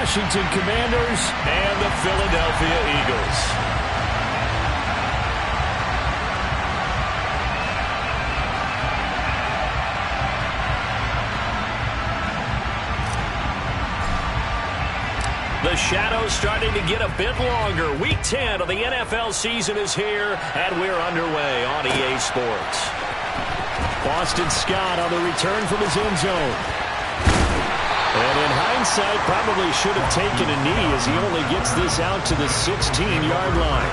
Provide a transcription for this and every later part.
Washington Commanders and the Philadelphia Eagles. The shadow's starting to get a bit longer. Week 10 of the NFL season is here, and we're underway on EA Sports. Boston Scott on the return from his end zone. And in hindsight, probably should have taken a knee as he only gets this out to the 16-yard line.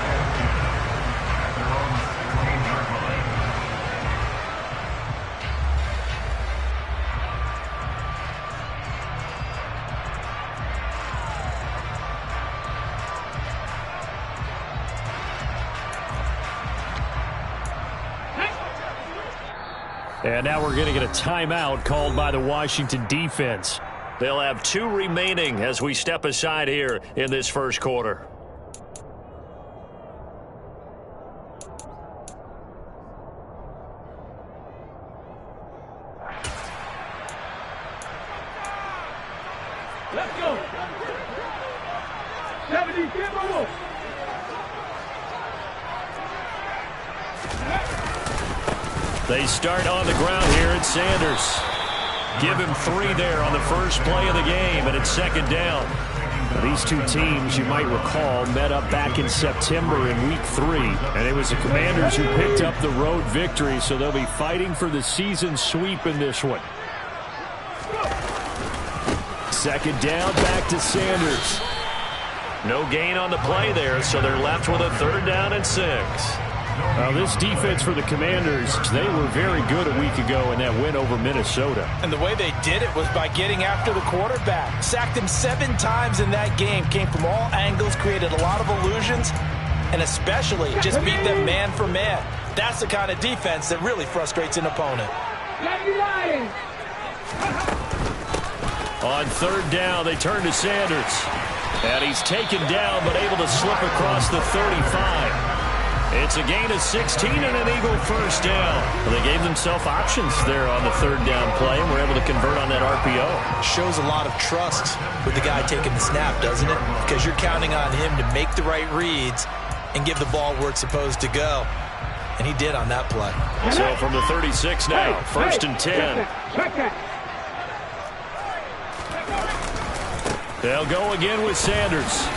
And now we're going to get a timeout called by the Washington defense. They'll have 2 remaining as we step aside here in this first quarter. Let's go. 70, get They start on the ground here at Sanders. Give him 3 there on the first play of the game, and it's second down. Now, these two teams, you might recall, met up back in September in Week 3, and it was the Commanders who picked up the road victory, so they'll be fighting for the season sweep in this one. Second down, back to Sanders. No gain on the play there, so they're left with a 3rd down and 6. This defense for the Commanders, they were very good a week ago in that win over Minnesota. And the way they did it was by getting after the quarterback. Sacked him 7 times in that game. Came from all angles, created a lot of illusions, and especially just beat them man for man. That's the kind of defense that really frustrates an opponent. On 3rd down, they turn to Sanders. And he's taken down, but able to slip across the 35. It's a gain of 16 and an Eagle first down. Well, they gave themselves options there on the 3rd down play, and were able to convert on that RPO. Shows a lot of trust with the guy taking the snap, doesn't it? Because you're counting on him to make the right reads and give the ball where it's supposed to go. And he did on that play. So from the 36 now, 1st and 10. They'll go again with Sanders.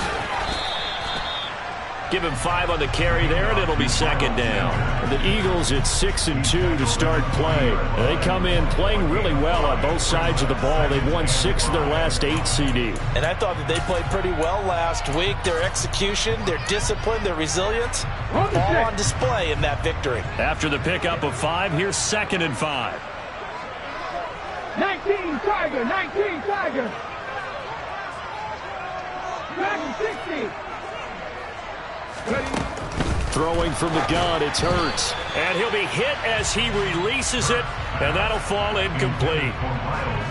Give him 5 on the carry there, and it'll be second down. The Eagles at 6-2 to start play. They come in playing really well on both sides of the ball. They've won 6 of their last 8 CD. And I thought that they played pretty well last week. Their execution, their discipline, their resilience, all on display in that victory. After the pickup of 5, here's 2nd and 5. 19 Tiger, 19 Tiger. Back to 60. Throwing from the gun, it's Hurts. And he'll be hit as he releases it, and that'll fall incomplete.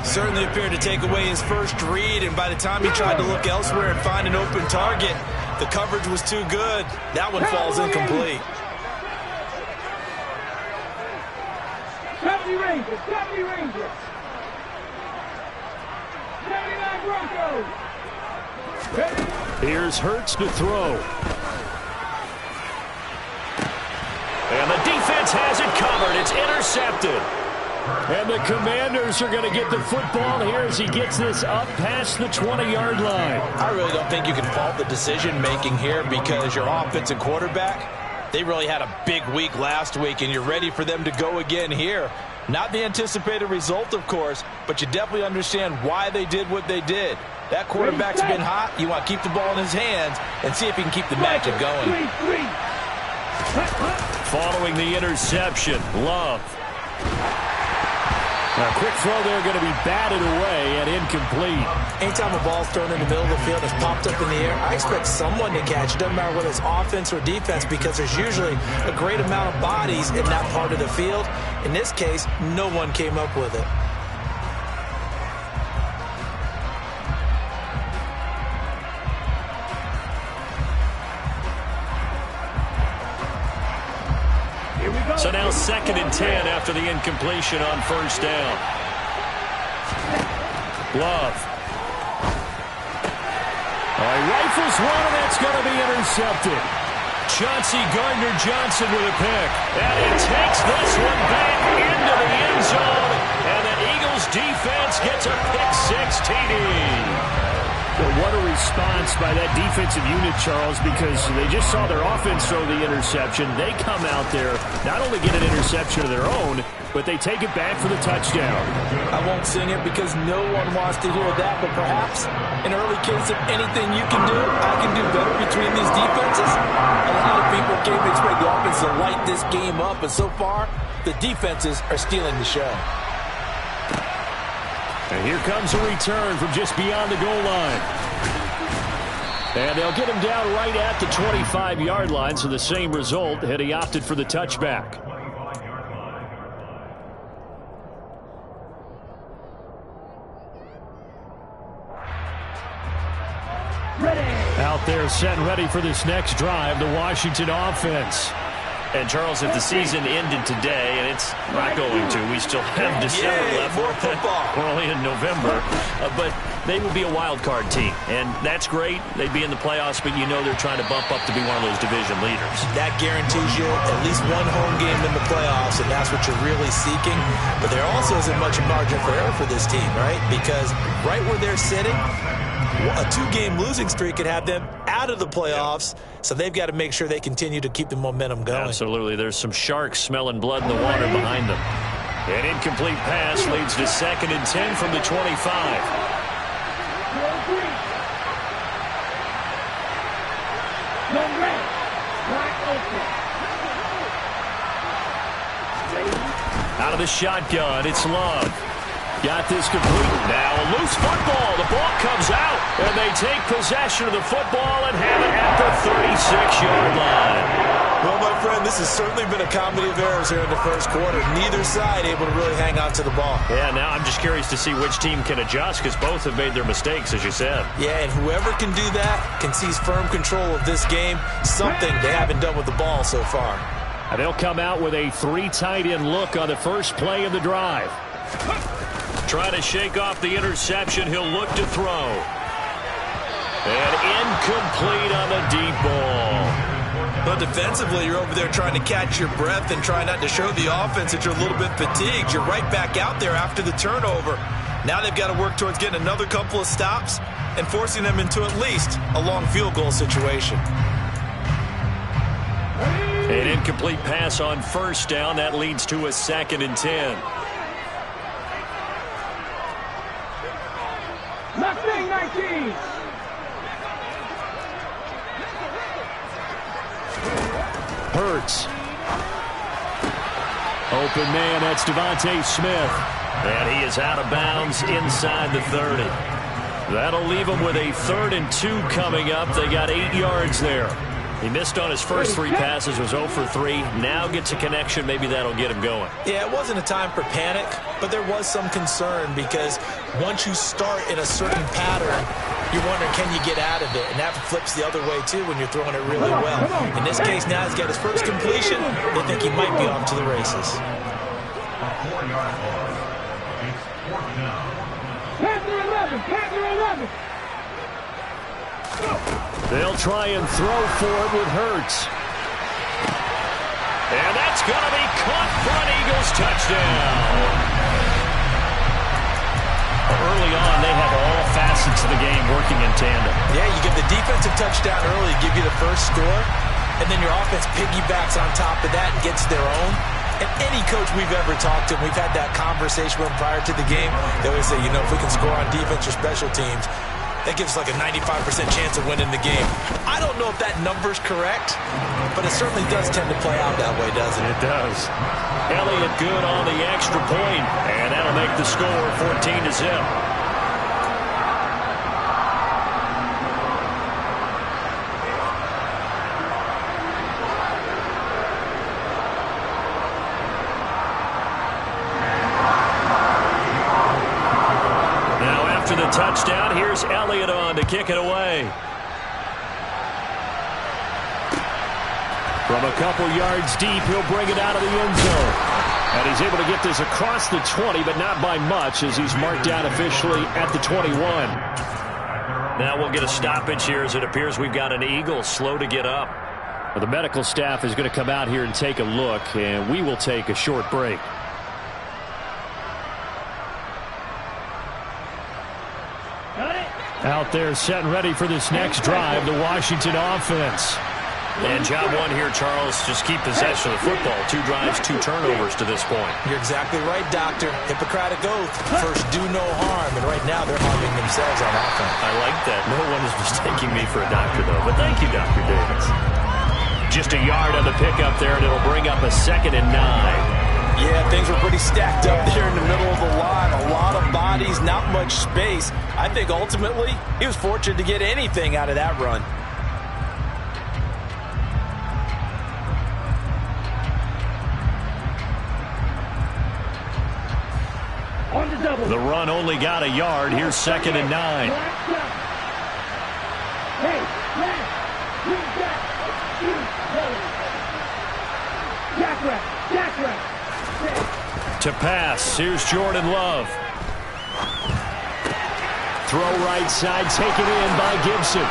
Certainly appeared to take away his first read, and by the time he tried to look elsewhere and find an open target, the coverage was too good. That one falls incomplete. 70 Rangers, 70 Rangers. 79 Broncos. Here's Hurts to throw. And the defense has it covered. It's intercepted. And the Commanders are going to get the football here as he gets this up past the 20-yard line. I really don't think you can fault the decision-making here because your offensive quarterback, they really had a big week last week, and you're ready for them to go again here. Not the anticipated result, of course, but you definitely understand why they did what they did. That quarterback's been hot. You want to keep the ball in his hands and see if he can keep the magic going. Following the interception, Love. A quick throw there going to be batted away and incomplete. Anytime a ball's thrown in the middle of the field and it's popped up in the air, I expect someone to catch it. Doesn't matter whether it's offense or defense because there's usually a great amount of bodies in that part of the field. In this case, no one came up with it. So now 2nd and 10 after the incompletion on first down. Love. rifles one, and that's going to be intercepted. Chauncey Gardner-Johnson with a pick. And he takes this one back into the end zone. And the Eagles defense gets a pick-6 TD. Well, what a response by that defensive unit, Charles, because they just saw their offense throw the interception. They come out there, not only get an interception of their own, but they take it back for the touchdown. I won't sing it because no one wants to hear that, but perhaps an early case of anything you can do, I can do better between these defenses. A lot of people came to expect the offense to light this game up, and so far, the defenses are stealing the show. And here comes a return from just beyond the goal line. And they'll get him down right at the 25-yard line, so the same result had he opted for the touchback. Out there set and ready for this next drive, the Washington offense. And, Charles, if the season ended today, and it's not going to, we still have December left. More football. We're only in November. But they would be a wild card team. And that's great. They'd be in the playoffs, but you know they're trying to bump up to be one of those division leaders. That guarantees you at least one home game in the playoffs, and that's what you're really seeking. But there also isn't much margin for error for this team, right? Because right where they're sitting, a 2-game losing streak could have them out of the playoffs, so they've got to make sure they continue to keep the momentum going. Absolutely. There's some sharks smelling blood in the water behind them. An incomplete pass leads to 2nd and 10 from the 25. Out of the shotgun, it's Love. Got this complete. Now a loose football. The ball comes out, and they take possession of the football and have it at the 36-yard line. Well, my friend, this has certainly been a comedy of errors here in the first quarter. Neither side able to really hang on to the ball. Yeah, now I'm just curious to see which team can adjust because both have made their mistakes, as you said. Yeah, and whoever can do that can seize firm control of this game, something they haven't done with the ball so far. And they'll come out with a 3 tight end look on the first play of the drive. Trying to shake off the interception. He'll look to throw. And incomplete on the deep ball. But defensively, you're over there trying to catch your breath and try not to show the offense that you're a little bit fatigued. You're right back out there after the turnover. Now they've got to work towards getting another couple of stops and forcing them into at least a long field goal situation. An incomplete pass on first down. That leads to a 2nd and 10. Left wing 19. Hurts. Open man, that's Devontae Smith. And he is out of bounds inside the 30. That'll leave him with a 3rd and 2 coming up. They got 8 yards there. He missed on his first 3 passes, was 0 for 3. Now gets a connection. Maybe that'll get him going. Yeah, it wasn't a time for panic, but there was some concern because once you start in a certain pattern, you're wondering, can you get out of it? And that flips the other way, too, when you're throwing it really well. In this case, now he's got his first completion. They think he might be off to the races. Panther 11. They'll try and throw for it with Hurts. And that's going to be caught for an Eagles touchdown. Early on, they have all facets of the game working in tandem. Yeah, you give the defensive touchdown early, give you the first score, and then your offense piggybacks on top of that and gets their own. And any coach we've ever talked to, we've had that conversation with them prior to the game, they always say, you know, if we can score on defense or special teams, that gives like a 95% chance of winning the game. I don't know if that number's correct, but it certainly does tend to play out that way, doesn't it? It does. Elliott good on the extra point, and that'll make the score 14-0. After the touchdown, here's Elliott on to kick it away. From a couple yards deep, he'll bring it out of the end zone. And he's able to get this across the 20, but not by much, as he's marked down officially at the 21. Now we'll get a stoppage here as it appears we've got an Eagle slow to get up. Well, the medical staff is going to come out here and take a look, and we will take a short break. Out there set and ready for this next drive, the Washington offense. And job one here, Charles, just keep possession of the football. 2 drives, 2 turnovers to this point. You're exactly right, Doctor. Hippocratic oath. First, do no harm. And right now, they're harming themselves on offense. I like that. No one is mistaking me for a doctor, though. But thank you, Dr. Davis. Just a yard on the pickup there, and it'll bring up a 2nd and 9. Yeah, things were pretty stacked up there in the middle of the line. A lot of bodies, not much space. I think ultimately he was fortunate to get anything out of that run. The run only got a yard. Here's 2nd and 9. To pass, here's Jordan Love. Throw right side, taken in by Gibson.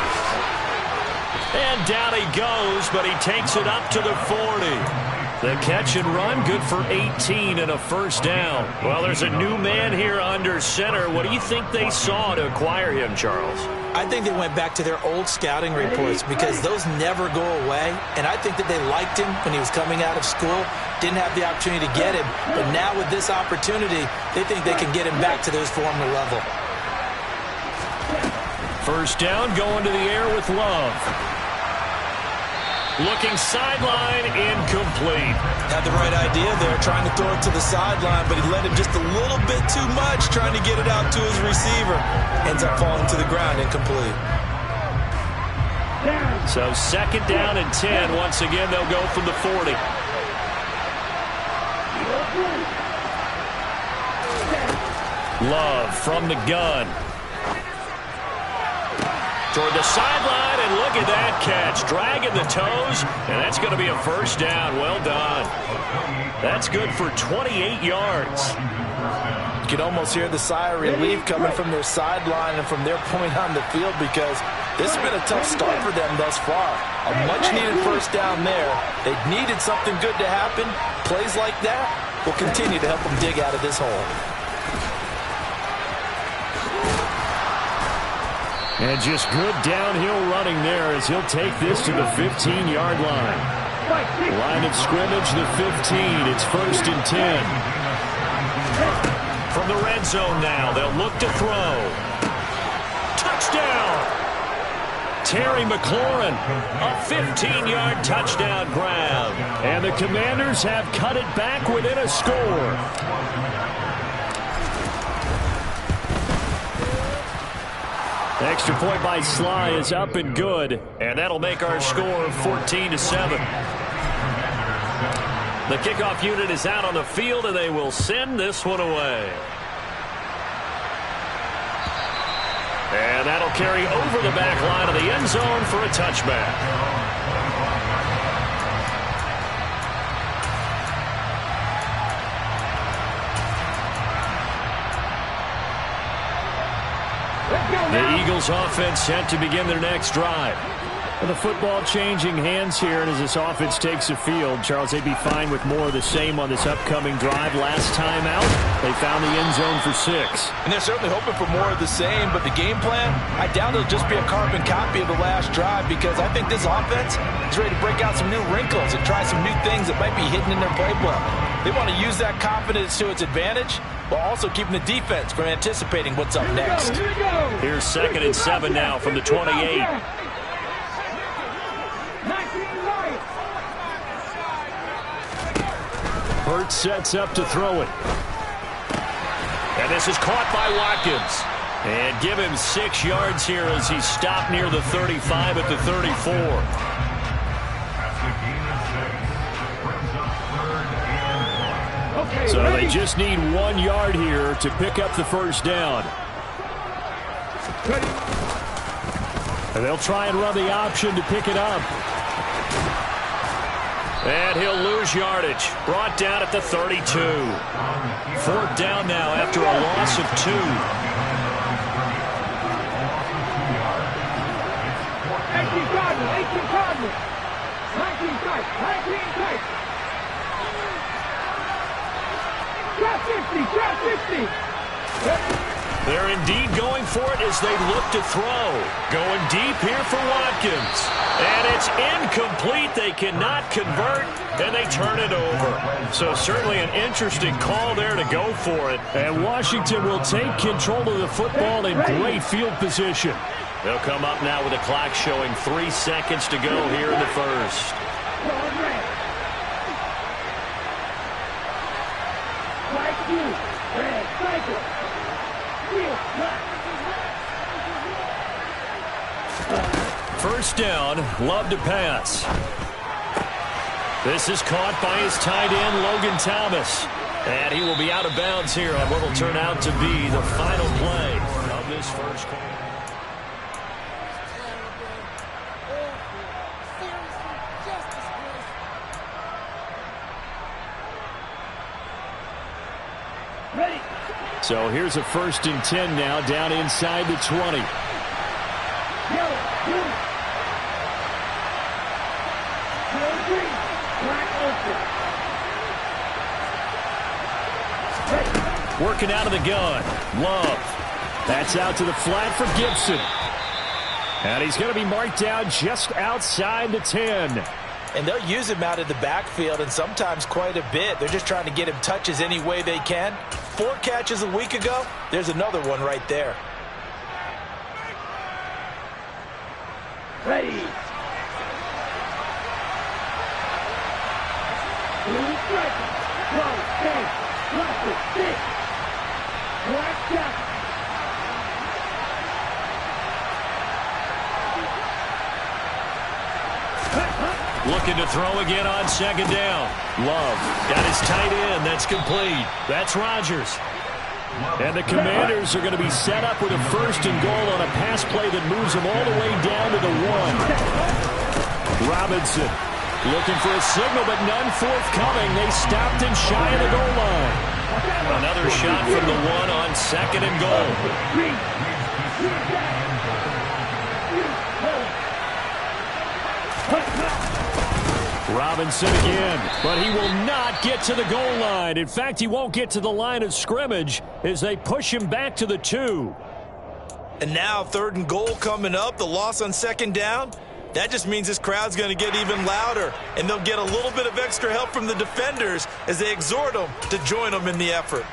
And down he goes, but he takes it up to the 40. The catch and run, good for 18 and a first down. Well, there's a new man here under center. What do you think they saw to acquire him, Charles? I think they went back to their old scouting reports because those never go away. And I think that they liked him when he was coming out of school. Didn't have the opportunity to get him. But now with this opportunity, they think they can get him back to his former level. First down, going to the air with Love. Looking sideline, incomplete. Had the right idea there, trying to throw it to the sideline, but he let him just a little bit too much, trying to get it out to his receiver. Ends up falling to the ground, incomplete. So 2nd down and 10. Once again, they'll go from the 40. Love from the gun. Toward the sideline, and look at that catch. Dragging the toes, and that's going to be a first down. Well done. That's good for 28 yards. You can almost hear the sigh of relief coming from their sideline and from their point on the field because this has been a tough start for them thus far. A much-needed first down there. They needed something good to happen. Plays like that will continue to help them dig out of this hole. And just good downhill running there as he'll take this to the 15-yard line. Line of scrimmage, the 15. It's 1st and 10. From the red zone now, they'll look to throw. Touchdown! Terry McLaurin, a 15-yard touchdown grab. And the Commanders have cut it back within a score. Extra point by Sly is up and good. And that'll make our score 14-7. The kickoff unit is out on the field, and they will send this one away. And that'll carry over the back line of the end zone for a touchback. The Eagles offense set to begin their next drive. With the football changing hands here, and as this offense takes the field, Charles, they'd be fine with more of the same on this upcoming drive. Last time out, they found the end zone for 6. And they're certainly hoping for more of the same, but the game plan, I doubt it'll just be a carbon copy of the last drive because I think this offense is ready to break out some new wrinkles and try some new things that might be hidden in their playbook. They want to use that confidence to its advantage while also keeping the defense from anticipating what's up next. Here's 2nd and 7 now from the 28. Hurts sets up to throw it. And this is caught by Watkins. And give him 6 yards here as he stopped near the 35 at the 34. So they just need 1 yard here to pick up the first down. And they'll try and run the option to pick it up. And he'll lose yardage. Brought down at the 32. 4th down now after a loss of 2. 18 Cardinals. 19 tight. 19 tight. Drop 50. Drop 50. They're indeed going for it as they look to throw. Going deep here for Watkins. And it's incomplete. They cannot convert, and they turn it over. So certainly an interesting call there to go for it. And Washington will take control of the football in great field position. They'll come up now with a clock showing 3 seconds to go here in the first. First down, Love to pass. This is caught by his tight end, Logan Thomas. And he will be out of bounds here on what will turn out to be the final play of this first quarter. So here's a 1st and 10 now, down inside the 20. Working out of the gun. Love. That's out to the flat for Gibson. And he's going to be marked down just outside the 10. And they'll use him out of the backfield, and sometimes quite a bit. They're just trying to get him touches any way they can. 4 catches a week ago. There's another one right there. Ready. Looking to throw again on 2nd down. Love got his tight end. That's complete. That's Rodgers. And the Commanders are going to be set up with a 1st and goal on a pass play that moves them all the way down to the 1. Robinson looking for a signal, but none forthcoming. They stopped him shy of the goal line. Another shot from the 1 on 2nd and goal. Robinson again, but he will not get to the goal line. In fact, he won't get to the line of scrimmage as they push him back to the 2. And now 3rd and goal coming up, the loss on 2nd down. That just means this crowd's going to get even louder, and they'll get a little bit of extra help from the defenders as they exhort them to join them in the effort.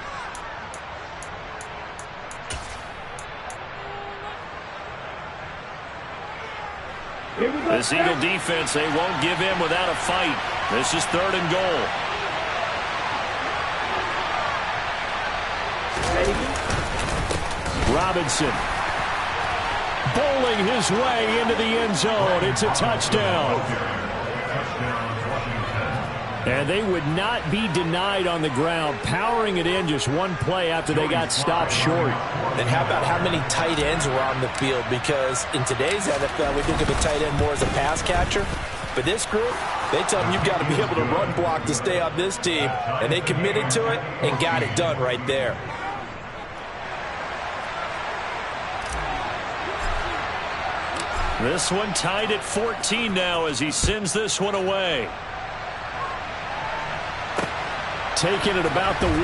This Eagle defense, they won't give in without a fight. This is 3rd and goal. Robinson bowling his way into the end zone. It's a touchdown. And they would not be denied on the ground, powering it in just one play after they got stopped short. And how about how many tight ends were on the field? Because in today's NFL, we think of a tight end more as a pass catcher. But this group, they tell them you've got to be able to run block to stay on this team. And they committed to it and got it done right there. This one tied at 14 now as he sends this one away. Taking it about the 1.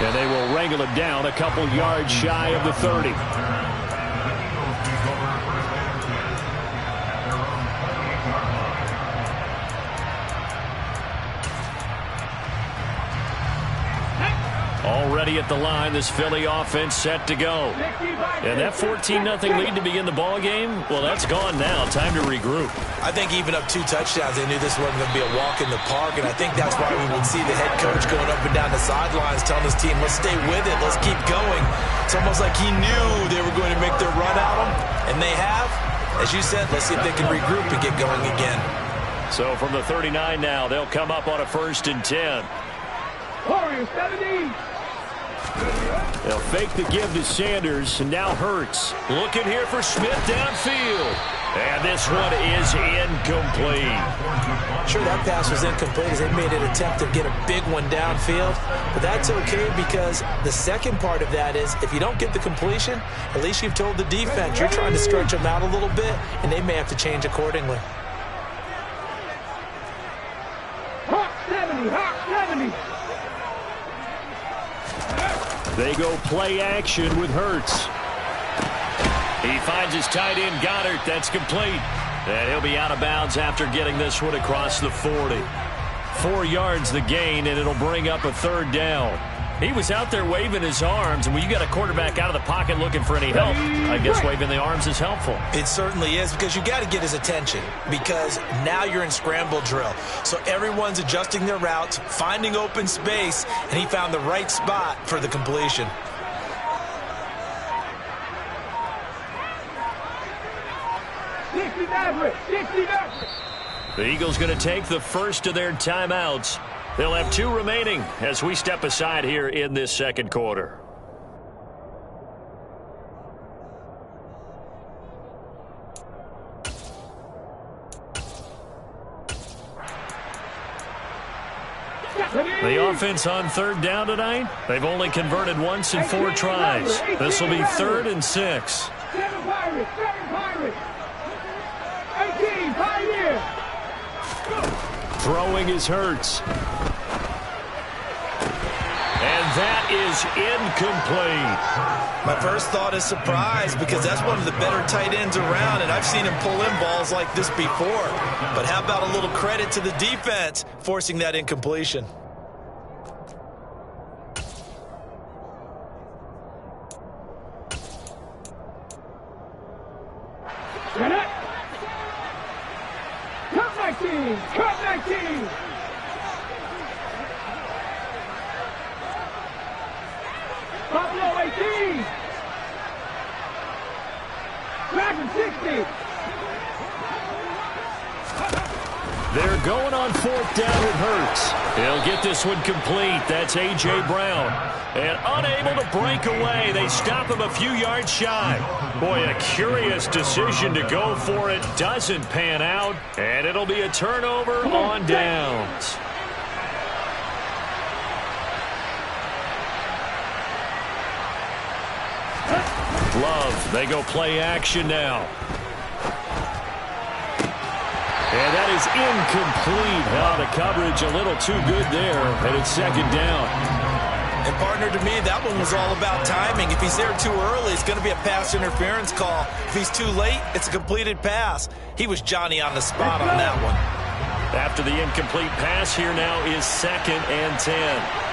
And they will wrangle it down a couple yards shy of the 30. Already at the line, this Philly offense set to go. And that 14-0 lead to begin the ball game, well, that's gone now. Time to regroup. I think even up 2 touchdowns, they knew this wasn't going to be a walk in the park, and I think that's why we would see the head coach going up and down the sidelines telling his team, let's stay with it, let's keep going. It's almost like he knew they were going to make their run at him, and they have. As you said, let's see if they can regroup and get going again. So from the 39 now, they'll come up on a 1st and 10. Warriors 70. They'll fake the give to Sanders, and now Hurts. Looking here for Smith downfield. And this one is incomplete. Sure, that pass was incomplete as they made an attempt to get a big one downfield. But that's okay because the second part of that is if you don't get the completion, at least you've told the defense you're trying to stretch them out a little bit, and they may have to change accordingly. Hawk 70, Hawk 70. They go play action with Hurts. He finds his tight end, Goddard. That's complete. And he'll be out of bounds after getting this one across the 40. 4 yards the gain, and it'll bring up a third down. He was out there waving his arms, and when you got a quarterback out of the pocket looking for any help, I guess waving the arms is helpful. It certainly is because you got to get his attention because now you're in scramble drill. So everyone's adjusting their routes, finding open space, and he found the right spot for the completion. The Eagles going to take the first of their timeouts. They'll have 2 remaining as we step aside here in this second quarter. The offense on third down tonight, they've only converted once in 4 tries. This will be 3rd and 6. 7 Pirates, 7 Pirates. 18, Pioneer. Throwing is Hurts. And that is incomplete. My first thought is surprise because that's one of the better tight ends around, and I've seen him pull in balls like this before. But how about a little credit to the defense forcing that incompletion? Cut 19, cut 19. Buffalo 18. Dragon 60. They're going on 4th down with Hurts. He'll get this one complete. That's A.J. Brown. And unable to break away. They stop him a few yards shy. Boy, a curious decision to go for it. Doesn't pan out. And it'll be a turnover on downs. Love, they go play action now. And that is incomplete. Oh, the coverage a little too good there, and it's 2nd down. And partner, to me, that one was all about timing. If he's there too early, it's going to be a pass interference call. If he's too late, it's a completed pass. He was Johnny on the spot on that one. After the incomplete pass, here now is 2nd and 10.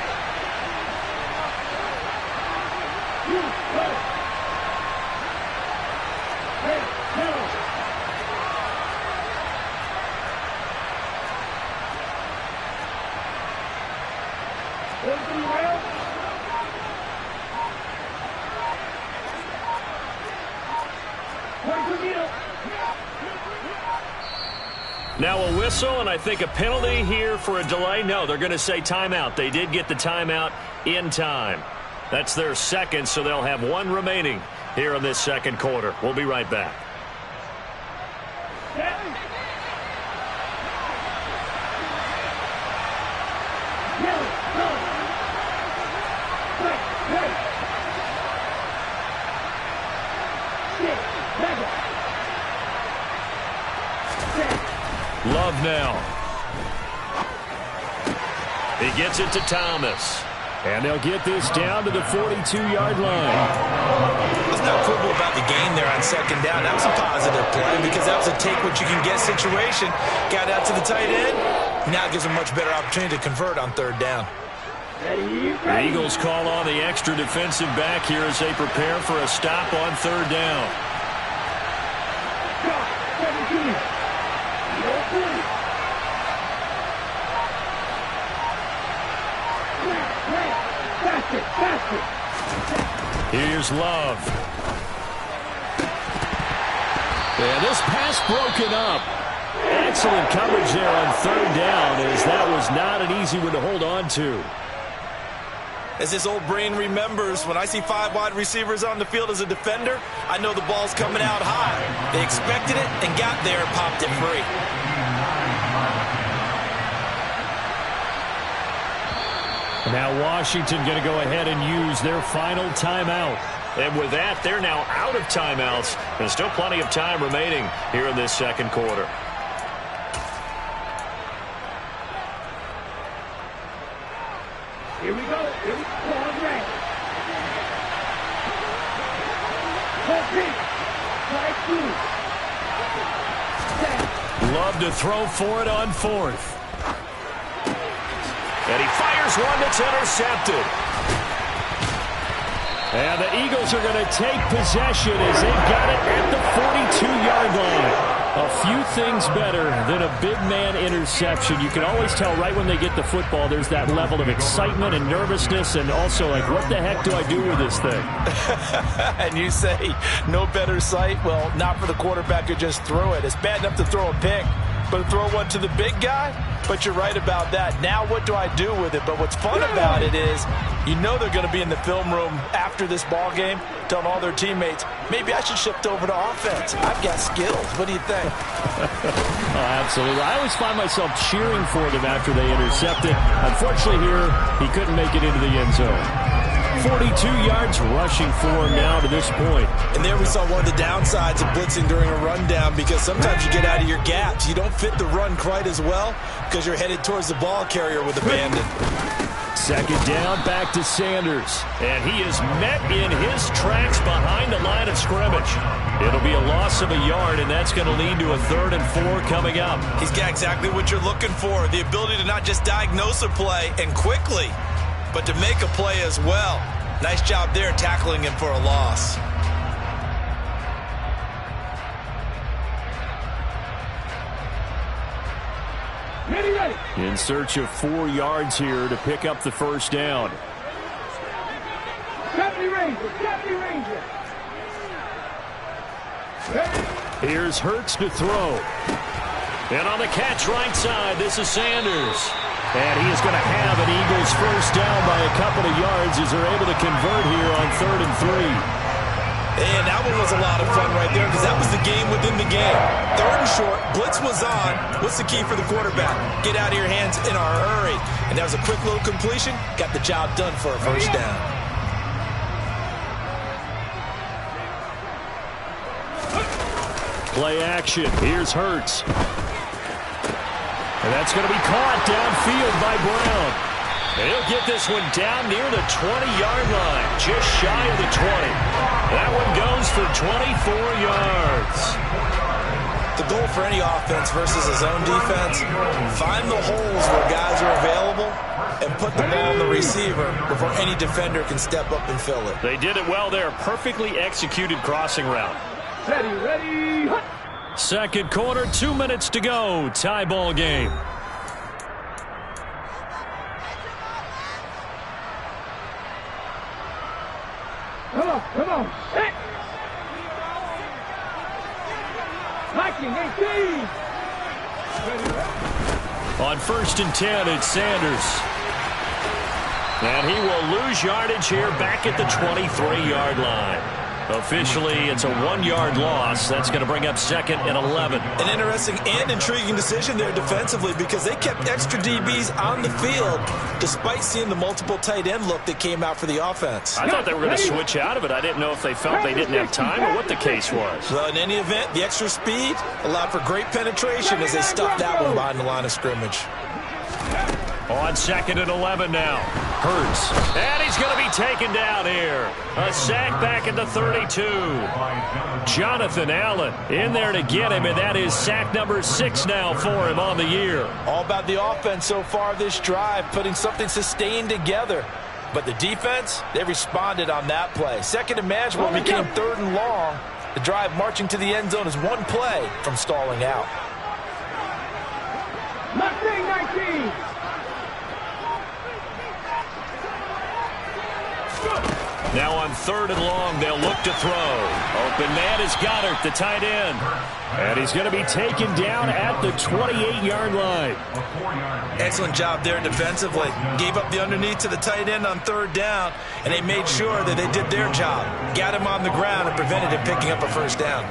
Now a whistle, and I think a penalty here for a delay. No, they're going to say timeout. They did get the timeout in time. That's their 2nd, so they'll have 1 remaining here in this second quarter. We'll be right back. Love now. He gets it to Thomas. And they'll get this down to the 42-yard line. Let's not quibble about the gain there on 2nd down. That was a positive play because that was a take-what-you-can-get situation. Got out to the tight end. Now gives a much better opportunity to convert on 3rd down. The Eagles call on the extra defensive back here as they prepare for a stop on 3rd down. Here's Love. And this pass broken up. Excellent coverage there on 3rd down as that was not an easy one to hold on to. As this old brain remembers, when I see 5 wide receivers on the field as a defender, I know the ball's coming out high. They expected it and got there and popped it free. Now Washington going to go ahead and use their final timeout. And with that, they're now out of timeouts. There's still plenty of time remaining here in this second quarter. Here we go. Here we go. Right. Love to throw for it on 4th. And he fires one that's intercepted. And the Eagles are going to take possession as they've got it at the 42-yard line. A few things better than a big man interception. You can always tell right when they get the football, there's that level of excitement and nervousness, and also like, what the heck do I do with this thing? And you say, no better sight? Well, not for the quarterback who just threw it. It's bad enough to throw a pick, but to throw one to the big guy? But you're right about that. Now what do I do with it? But what's fun about it is, you know they're going to be in the film room after this ball game, telling all their teammates, maybe I should shift over to offense. I've got skills. What do you think? Oh, absolutely. I always find myself cheering for them after they intercept it. Unfortunately here, he couldn't make it into the end zone. 42 yards rushing for him now to this point. And there we saw one of the downsides of blitzing during a rundown, because sometimes you get out of your gaps. You don't fit the run quite as well because you're headed towards the ball carrier with abandon. Second down, back to Sanders. And he is met in his tracks behind the line of scrimmage. It'll be a loss of a yard, and that's going to lead to a 3rd and 4 coming up. He's got exactly what you're looking for, the ability to not just diagnose a play and quickly, but to make a play as well. Nice job there tackling him for a loss. Ready. In search of 4 yards here to pick up the first down. Deputy Ranger. Here's Hurts to throw. And on the catch right side, this is Sanders. And he is going to have an Eagles first down by a couple of yards as they're able to convert here on 3rd and 3. And that one was a lot of fun right there, because that was the game within the game. 3rd and short, blitz was on. What's the key for the quarterback? Get out of your hands in a hurry. And that was a quick little completion. Got the job done for a first down. Play action. Here's Hurts. And that's going to be caught downfield by Brown. And he'll get this one down near the 20-yard line, just shy of the 20. That one goes for 24 yards. The goal for any offense versus a zone defense, find the holes where guys are available and put the ball on the receiver before any defender can step up and fill it. They did it well there. Perfectly executed crossing route. Ready. Second quarter, 2 minutes to go. Tie ball game. Come on. Hey. 19, 18. On 1st and 10, it's Sanders. And he will lose yardage here back at the 23-yard line. Officially, it's a 1-yard loss. That's going to bring up 2nd and 11. An interesting and intriguing decision there defensively, because they kept extra DBs on the field despite seeing the multiple tight end look that came out for the offense. I thought they were going to switch out of it. I didn't know if they felt they didn't have time or what the case was. Well, in any event, the extra speed allowed for great penetration as they stuffed that one behind the line of scrimmage. On 2nd and 11 now. Hurts. And he's going to be taken down here. A sack back at the 32. Jonathan Allen in there to get him, and that is sack number 6 now for him on the year. All about the offense so far this drive, putting something sustained together. But the defense, they responded on that play. Second and manageable became 3rd and long. The drive marching to the end zone is one play from stalling out. 19. Now on 3rd and long. They'll look to throw. Open man is Goddard, the tight end. And he's going to be taken down at the 28-yard line. Excellent job there defensively. Gave up the underneath to the tight end on 3rd down, and they made sure that they did their job. Got him on the ground and prevented him picking up a 1st down.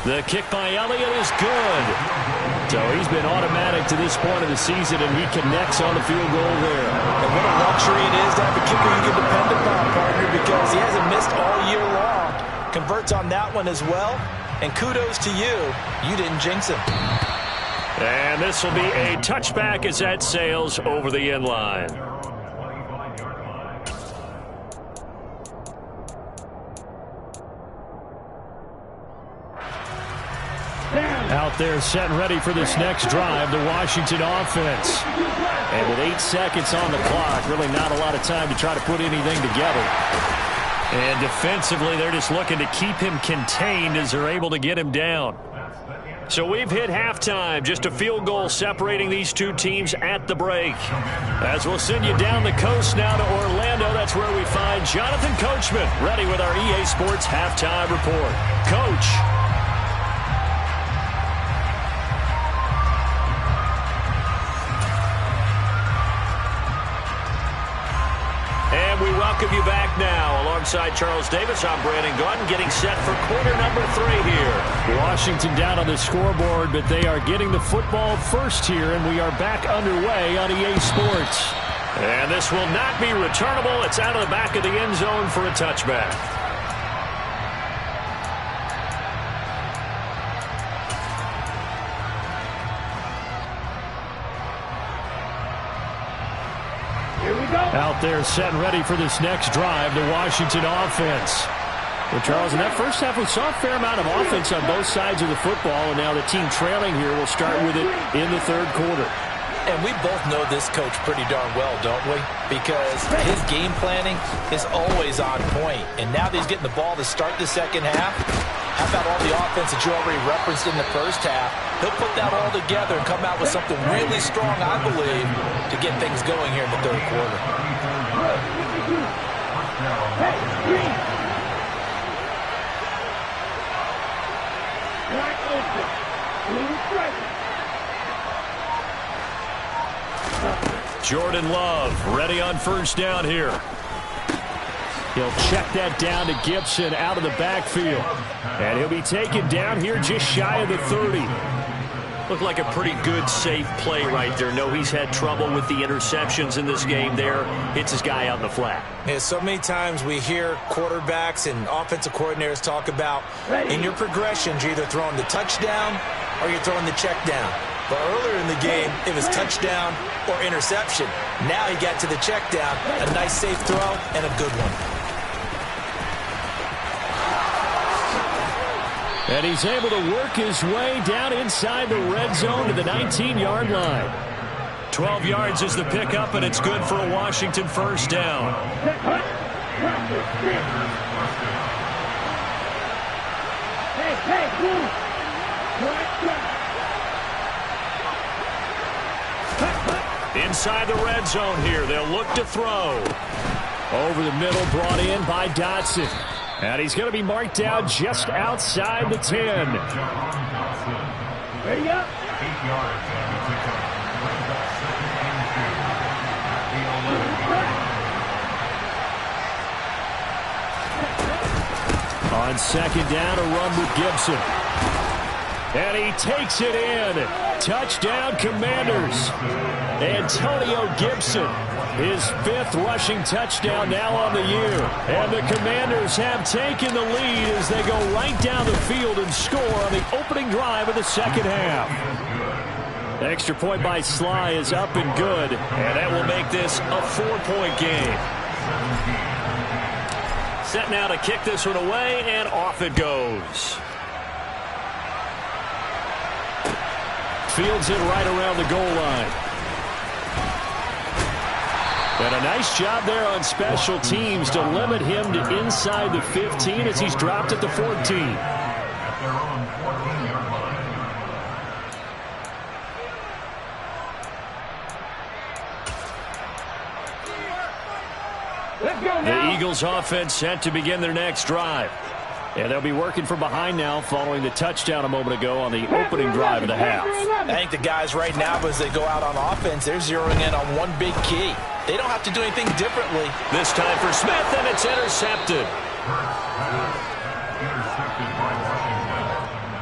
The kick by Elliott is good. So he's been automatic to this point of the season, and he connects on the field goal there. And what a luxury it is to have a kicker you can depend upon, partner, because he hasn't missed all year long. Converts on that one as well. And kudos to you. You didn't jinx him. And this will be a touchback as that sails over the end line. Out there set and ready for this next drive, the Washington offense. And with 8 seconds on the clock, really not a lot of time to try to put anything together. And defensively, they're just looking to keep him contained as they're able to get him down. So we've hit halftime, just a field goal separating these two teams at the break. As we'll send you down the coast now to Orlando, that's where we find Jonathan Coachman, ready with our EA Sports Halftime Report. Coach. We welcome you back now. Alongside Charles Davis, I'm Brandon Gunn, getting set for quarter number 3 here. Washington down on the scoreboard, but they are getting the football first here, and we are back underway on EA Sports. And this will not be returnable. It's out of the back of the end zone for a touchback. Out there set and ready for this next drive, the Washington offense. Well, Charles, in that first half, we saw a fair amount of offense on both sides of the football, and now the team trailing here will start with it in the 3rd quarter. And we both know this coach pretty darn well, don't we? Because his game planning is always on point. And now that he's getting the ball to start the second half, how about all the offense that you already referenced in the first half? He'll put that all together and come out with something really strong, I believe, to get things going here in the 3rd quarter. Jordan Love ready on 1st down here. He'll check that down to Gibson out of the backfield. And he'll be taken down here just shy of the 30. Looked like a pretty good, safe play right there. No, he's had trouble with the interceptions in this game there. Hits his guy out in the flat. Yeah, so many times we hear quarterbacks and offensive coordinators talk about in your progressions, you're either throwing the touchdown or you're throwing the check down. But earlier in the game, it was touchdown or interception. Now he got to the check down, a nice safe throw, and a good one. And he's able to work his way down inside the red zone to the 19-yard line. 12 yards is the pickup, and it's good for a Washington 1st down. Inside the red zone here, they'll look to throw. Over the middle, brought in by Dotson. And he's going to be marked down just outside the 10. Ready up. On 2nd down, a run with Gibson. And he takes it in. Touchdown, Commanders. Antonio Gibson, his 5th rushing touchdown now on the year. And the Commanders have taken the lead as they go right down the field and score on the opening drive of the 2nd half. The extra point by Sly is up and good, and that will make this a 4-point game. Set now to kick this one away, and off it goes. Fields it right around the goal line. And a nice job there on special teams to limit him to inside the 15 as he's dropped at the 14. The Eagles offense set to begin their next drive. And they'll be working from behind now following the touchdown a moment ago on the opening drive of the half. I think the guys right now, as they go out on offense, they're zeroing in on one big key. They don't have to do anything differently. This time for Smith, and it's intercepted.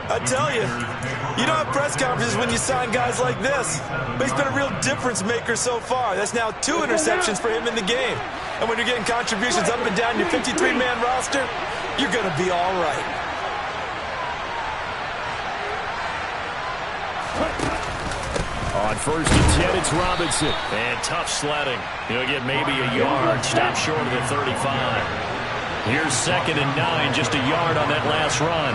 I tell you, you don't have press conferences when you sign guys like this. But he's been a real difference maker so far. That's now 2 interceptions for him in the game. And when you're getting contributions up and down your 53-man roster, you're going to be all right. On 1st and 10, it's Robinson. And tough sledding. He'll get maybe a yard, stop short of the 35. Here's 2nd and 9, just a yard on that last run.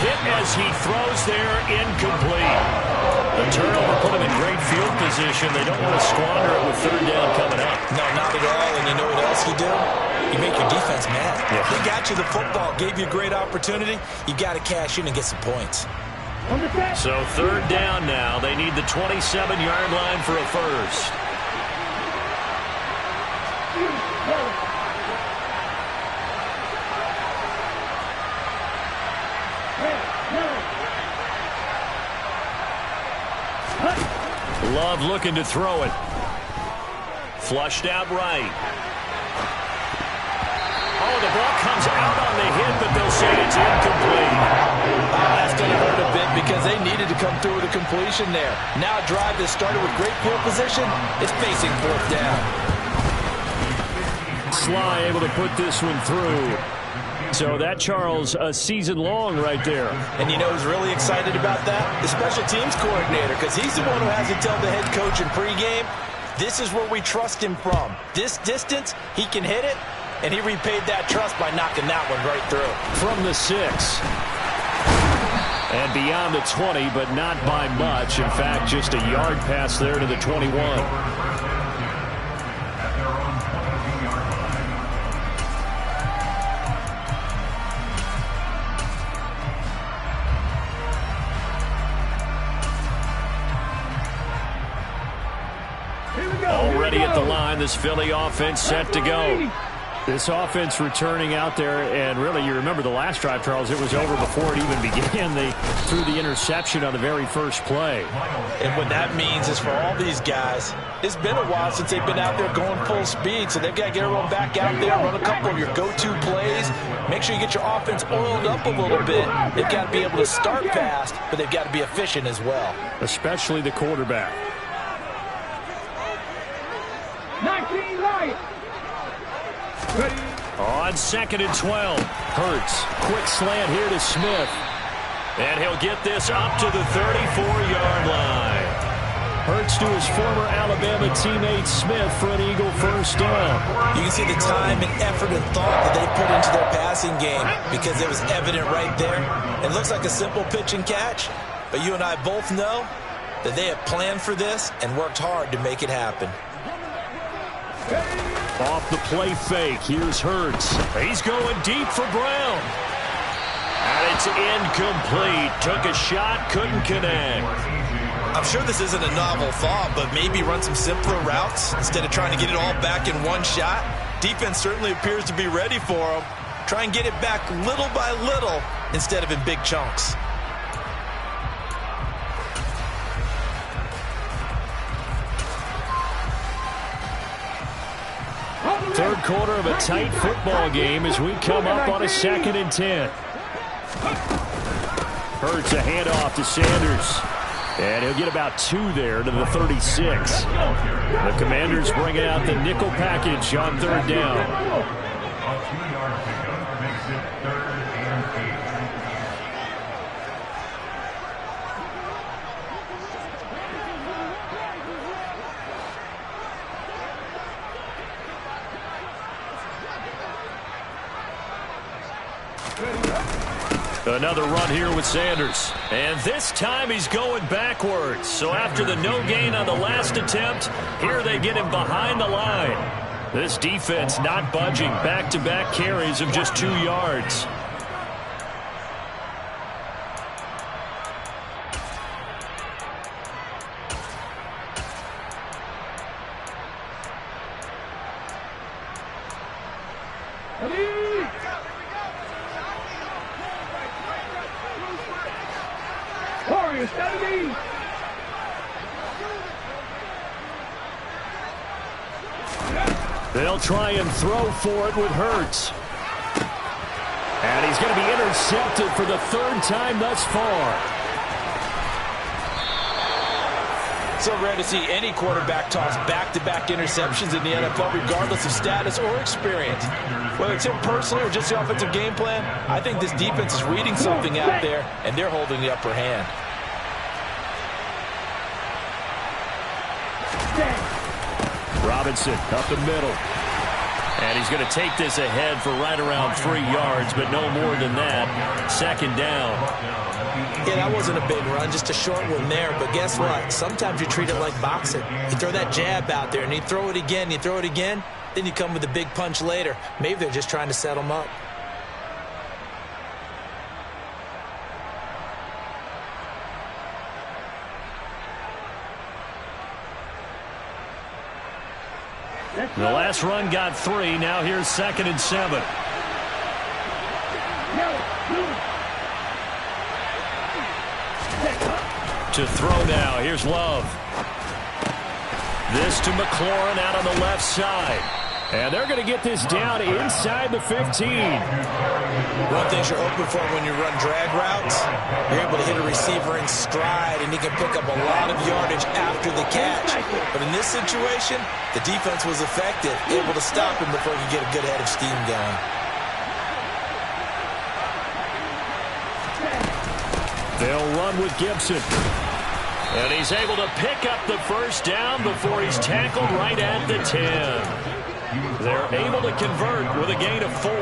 Hit as he throws there, incomplete. The turnover put him in great field position. They don't want to squander it with 3rd down coming up. No, not at all. And you know what else you do? You make your defense mad. Yeah. They got you the football, gave you a great opportunity. You got to cash in and get some points. So 3rd down now. They need the 27-yard line for a first. Love looking to throw it. Flushed out right. Oh, the ball comes out on the hit, but they'll say it's incomplete. That's going to hurt a bit because they needed to come through with a completion there. Now a drive that started with great field position is facing 4th down. Sly able to put this one through. So that, Charles, a season long right there. And you know who's really excited about that? The special teams coordinator, because he's the one who has to tell the head coach in pregame, this is where we trust him from. This distance, he can hit it, and he repaid that trust by knocking that one right through. From the 6. And beyond the 20, but not by much. In fact, just a yard pass there to the 21. Already at the line, this Philly offense set to go. This offense returning out there, and really, you remember the last drive, Charles, it was over before it even began. They threw the interception on the very first play. And what that means is for all these guys, it's been a while since they've been out there going full speed, so they've got to get everyone back out there, run a couple of your go-to plays, make sure you get your offense oiled up a little bit. They've got to be able to start fast, but they've got to be efficient as well. Especially the quarterback. 19 right. On 2nd and 12. Hurts. Quick slant here to Smith. And he'll get this up to the 34-yard line. Hurts to his former Alabama teammate Smith for an Eagle first down. You can see the time and effort and thought that they put into their passing game because it was evident right there. It looks like a simple pitch and catch, but you and I both know that they have planned for this and worked hard to make it happen. Off the play fake, here's Hurts. He's going deep for Brown. And it's incomplete. Took a shot, couldn't connect. I'm sure this isn't a novel thought, but maybe run some simpler routes instead of trying to get it all back in one shot. Defense certainly appears to be ready for them. Try and get it back little by little instead of in big chunks. Third quarter of a tight football game as we come up on a 2nd and 10. Hurts a handoff to Sanders. And he'll get about 2 there to the 36. The Commanders bringing out the nickel package on 3rd down. A 2-yard pickup makes it 3rd and 8. Another run here with Sanders. And this time he's going backwards. So after the no gain on the last attempt, here they get him behind the line. This defense not budging. Back-to-back carries of just 2 yards. They'll try and throw for it with Hurts. And he's going to be intercepted for the 3rd time thus far. So rare to see any quarterback toss back-to-back interceptions in the NFL, regardless of status or experience. Whether it's him personally or just the offensive game plan, I think this defense is reading something out there, and they're holding the upper hand. Robinson up the middle. And he's going to take this ahead for right around 3 yards, but no more than that. 2nd down. Yeah, that wasn't a big run, just a short one there. But guess what? Sometimes you treat it like boxing. You throw that jab out there, and you throw it again, then you come with a big punch later. Maybe they're just trying to set them up. The last run got 3. Now here's 2nd and 7. To throw now. Here's Love. This to McLaurin out on the left side. And they're going to get this down inside the 15. One thing you're hoping for when you run drag routes, you're able to hit a receiver in stride, and he can pick up a lot of yardage after the catch. But in this situation, the defense was effective, able to stop him before he could get a good head of steam going. They'll run with Gibson. And he's able to pick up the 1st down before he's tackled right at the 10. They're able to convert with a gain of 4.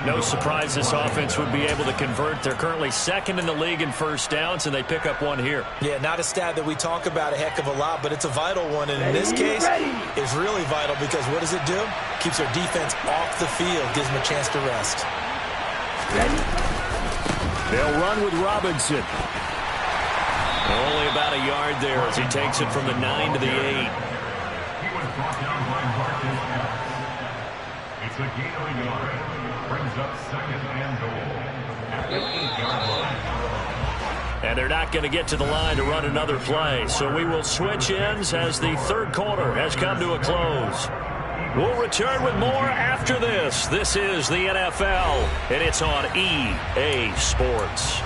No surprise this offense would be able to convert. They're currently 2nd in the league in 1st downs, and they pick up 1 here. Yeah, not a stat that we talk about a heck of a lot, but it's a vital one. And in this case, it's really vital because what does it do? Keeps their defense off the field, gives them a chance to rest. They'll run with Robinson. Only about a yard there as he takes it from the 9 to the 8. He was brought down by Marcus Epps. It's a gain of a yard. Brings up 2nd and goal at the 8-yard line. And they're not going to get to the line to run another play. So we will switch ends as the 3rd quarter has come to a close. We'll return with more after this. This is the NFL, and it's on EA Sports.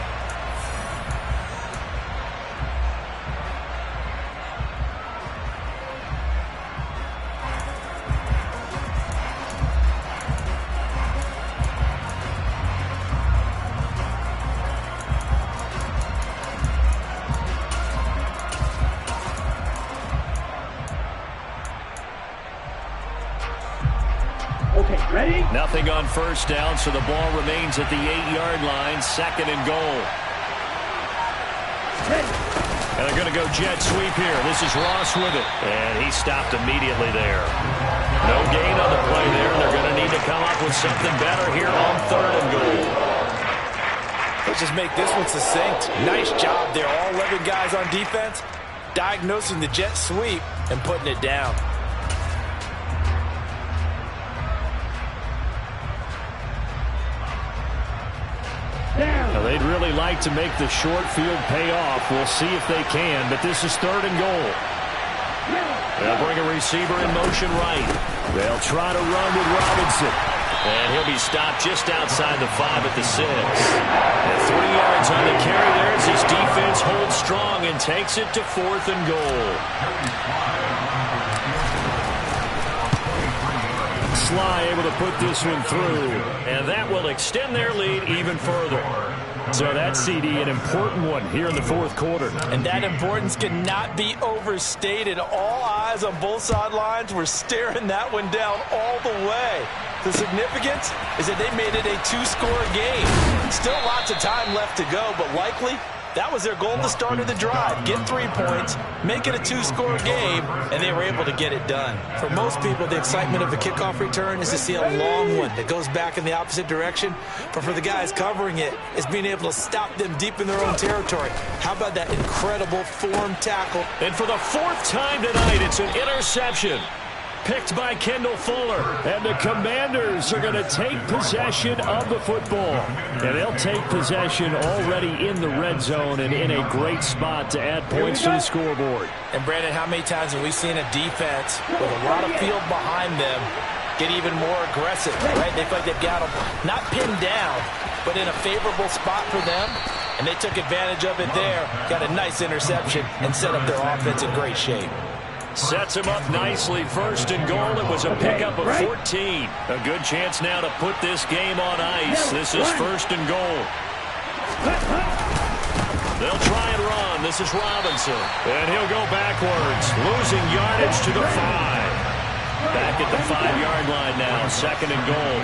Nothing on 1st down, so the ball remains at the 8-yard line, 2nd and goal. And they're going to go jet sweep here. This is Ross with it. And he stopped immediately there. No gain on the play there. They're going to need to come up with something better here on 3rd and goal. Let's just make this one succinct. Nice job there. All 11 guys on defense diagnosing the jet sweep and putting it down. Now, they'd really like to make the short field pay off. We'll see if they can, but this is 3rd and goal. They'll bring a receiver in motion right. They'll try to run with Robinson. And he'll be stopped just outside the 5 at the 6. And 3 yards on the carry there as his defense holds strong and takes it to 4th and goal. Sly able to put this one through, and that will extend their lead even further. So that's, CD, an important one here in the fourth quarter. And that importance cannot be overstated. All eyes on both sidelines were staring that one down all the way. The significance is that they made it a two-score game. Still lots of time left to go, but likely that was their goal at the start of the drive. Get 3 points, make it a two-score game, and they were able to get it done. For most people, the excitement of a kickoff return is to see a long one that goes back in the opposite direction. But for the guys covering it, it's being able to stop them deep in their own territory. How about that incredible form tackle? And for the fourth time tonight, it's an interception. Picked by Kendall Fuller. And the Commanders are going to take possession of the football. And they'll take possession already in the red zone and in a great spot to add points to the scoreboard. And, Brandon, how many times have we seen a defense with a lot of field behind them get even more aggressive, right? They feel like they've got them not pinned down, but in a favorable spot for them. And they took advantage of it there, got a nice interception, and set up their offense in great shape. Sets him up nicely. First and goal. It was a pickup of 14. A good chance now to put this game on ice. This is first and goal. They'll try and run. This is Robinson. And he'll go backwards, losing yardage to the 5. Back at the 5-yard line now. Second and goal.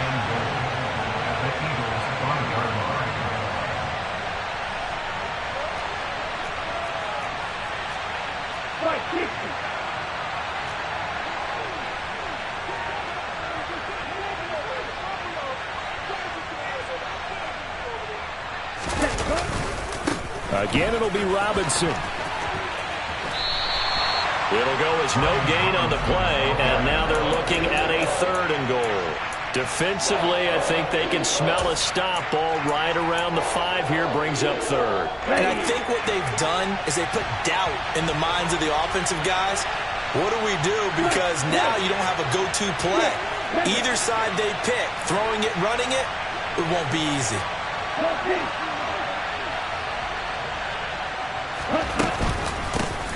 Again, it'll be Robinson. It'll go as no gain on the play, and now they're looking at a third and goal. Defensively, I think they can smell a stop. Ball right around the 5 here, brings up third. And I think what they've done is they put doubt in the minds of the offensive guys. What do we do? Because now you don't have a go-to play. Either side they pick, throwing it, running it, it won't be easy.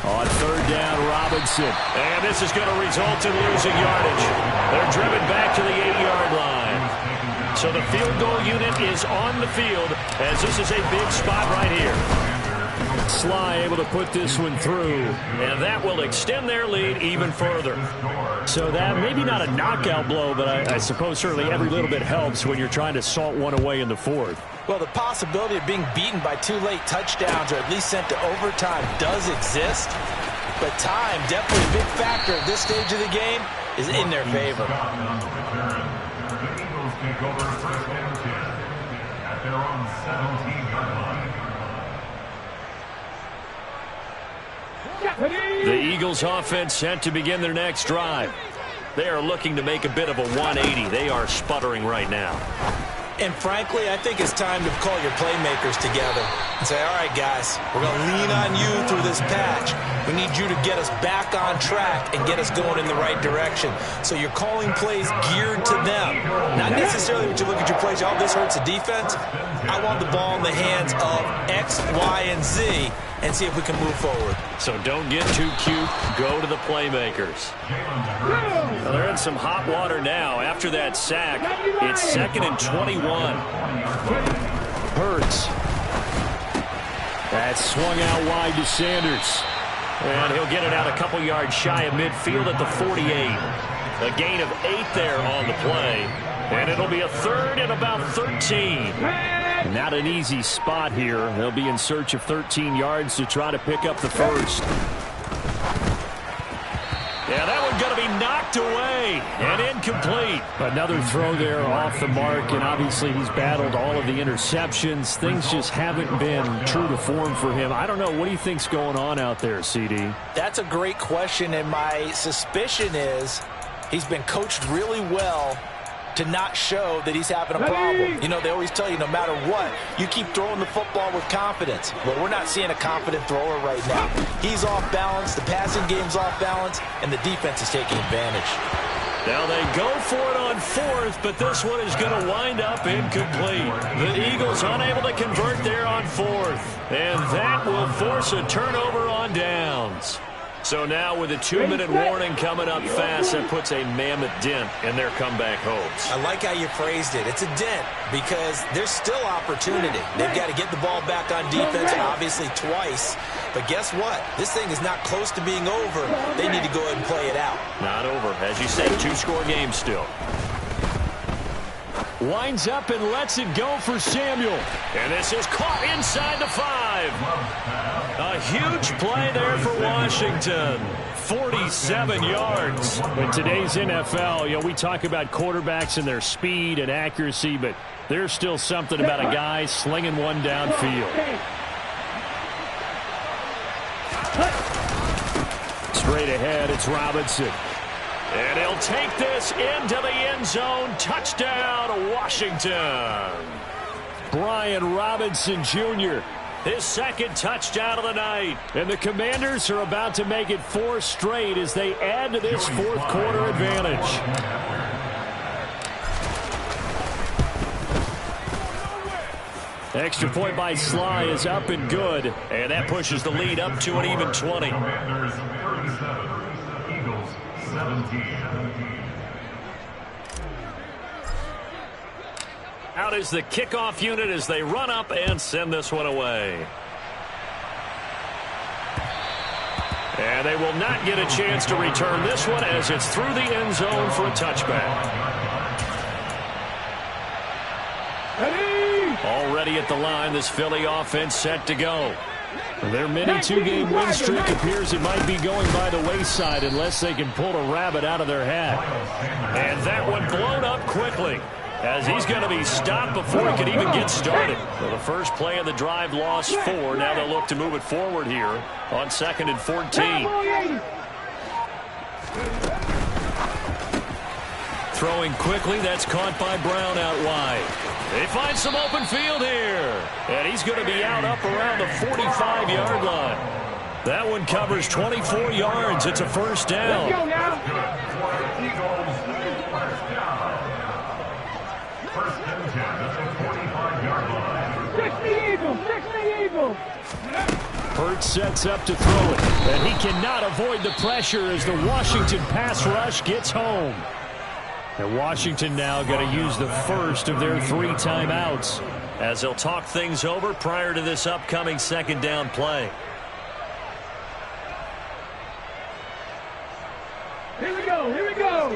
On third down, Robinson. And this is going to result in losing yardage. They're driven back to the 8-yard line. So the field goal unit is on the field as this is a big spot right here. Sly able to put this one through, and that will extend their lead even further. So that maybe not a knockout blow, but I suppose certainly every little bit helps when you're trying to salt one away in the fourth. Well, the possibility of being beaten by 2 late touchdowns or at least sent to overtime does exist. But time, definitely a big factor at this stage of the game, is in their favor. The Eagles take over first and 10 at their own 17-yard line. The Eagles offense set to begin their next drive. They are looking to make a bit of a 180. They are sputtering right now. And frankly, I think it's time to call your playmakers together and say, all right, guys, we're going to lean on you through this patch. We need you to get us back on track and get us going in the right direction. So you're calling plays geared to them. Not necessarily when you look at your plays, oh, this hurts the defense. I want the ball in the hands of X, Y, and Z and see if we can move forward. So don't get too cute. Go to the playmakers. Well, they're in some hot water now. After that sack, it's second and 21. Hurts. That's swung out wide to Sanders. And he'll get it out a couple yards shy of midfield at the 48. A gain of 8 there on the play. And it'll be a third and about 13. Not an easy spot here. They'll be in search of 13 yards to try to pick up the first. Yeah, that one's going to be knocked away and incomplete. Another throw there off the mark, and obviously he's battled all of the interceptions. Things just haven't been true to form for him. I don't know. What do you think's going on out there, CD? That's a great question, and my suspicion is he's been coached really well to not show that he's having a problem. You know, they always tell you no matter what, you keep throwing the football with confidence. Well, we're not seeing a confident thrower right now. He's off balance, the passing game's off balance, and the defense is taking advantage. Now they go for it on fourth, but this one is going to wind up incomplete. The Eagles unable to convert there on fourth, and that will force a turnover on downs. So now with a 2-minute warning coming up fast, that puts a mammoth dent in their comeback hopes. I like how you phrased it. It's a dent because there's still opportunity. They've got to get the ball back on defense, obviously twice. But guess what? This thing is not close to being over. They need to go ahead and play it out. Not over. As you say, 2-score game still. Winds up and lets it go for Samuel. And this is caught inside the 5. A huge play there for Washington. 47 yards. In today's NFL, we talk about quarterbacks and their speed and accuracy, but there's still something about a guy slinging one downfield. Straight ahead, it's Robinson. And he'll take this into the end zone. Touchdown, Washington. Brian Robinson Jr., his second touchdown of the night. And the Commanders are about to make it 4 straight as they add to this fourth quarter advantage. Extra point by Sly is up and good. And that pushes the lead up to an even 20. Commanders 37, Eagles 17. Out is the kickoff unit as they run up and send this one away. And they will not get a chance to return this one as it's through the end zone for a touchback. Already at the line, this Philly offense set to go. Their mini 2-game win streak appears it might be going by the wayside unless they can pull a rabbit out of their hat. And that one blown up quickly, as he's going to be stopped before he can even get started. So the first play of the drive lost 4. Now they'll look to move it forward here on 2nd and 14. Throwing quickly, that's caught by Brown out wide. They find some open field here. And he's going to be out up around the 45-yard line. That one covers 24 yards. It's a first down. Let's go now. Eagles, first down. First and 10 at the 45-yard line. 60 Eagles. Hurts sets up to throw it. And he cannot avoid the pressure as the Washington pass rush gets home. And Washington now going to use the first of their 3 timeouts, as they'll talk things over prior to this upcoming second down play. Here we go. Here we go.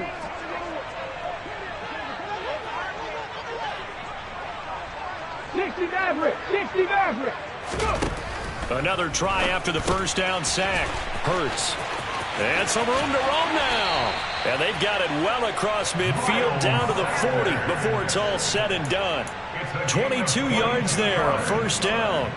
Maverick. 60 Maverick. Another try after the first down sack. Hurts. And some room to roam now. And they've got it well across midfield down to the 40 before it's all said and done. 22 yards there, a first down.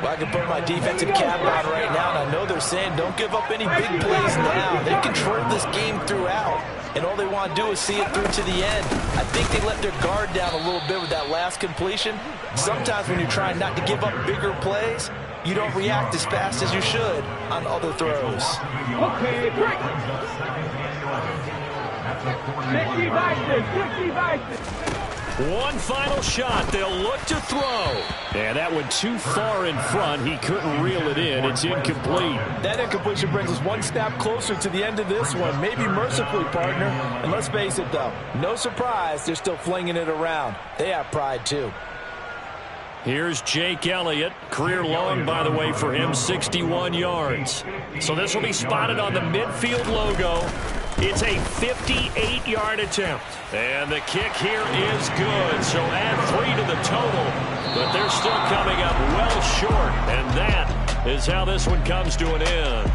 Well, I can put my defensive cap on right now, and I know they're saying don't give up any big plays now. They controlled this game throughout, and all they want to do is see it through to the end. I think they let their guard down a little bit with that last completion. Sometimes when you're trying not to give up bigger plays, you don't react as fast as you should on other throws. Okay, break. 60 Bison. 60 Bison. One final shot. They'll look to throw. And that one too far in front. He couldn't reel it in. It's incomplete. That incompletion brings us one step closer to the end of this one. Maybe mercifully, partner. And let's face it, though. No surprise, they're still flinging it around. They have pride, too. Here's Jake Elliott. Career long, by the way, for him, 61 yards. So this will be spotted on the midfield logo. It's a 58-yard attempt. And the kick here is good. So add 3 to the total. But they're still coming up well short. And that is how this one comes to an end.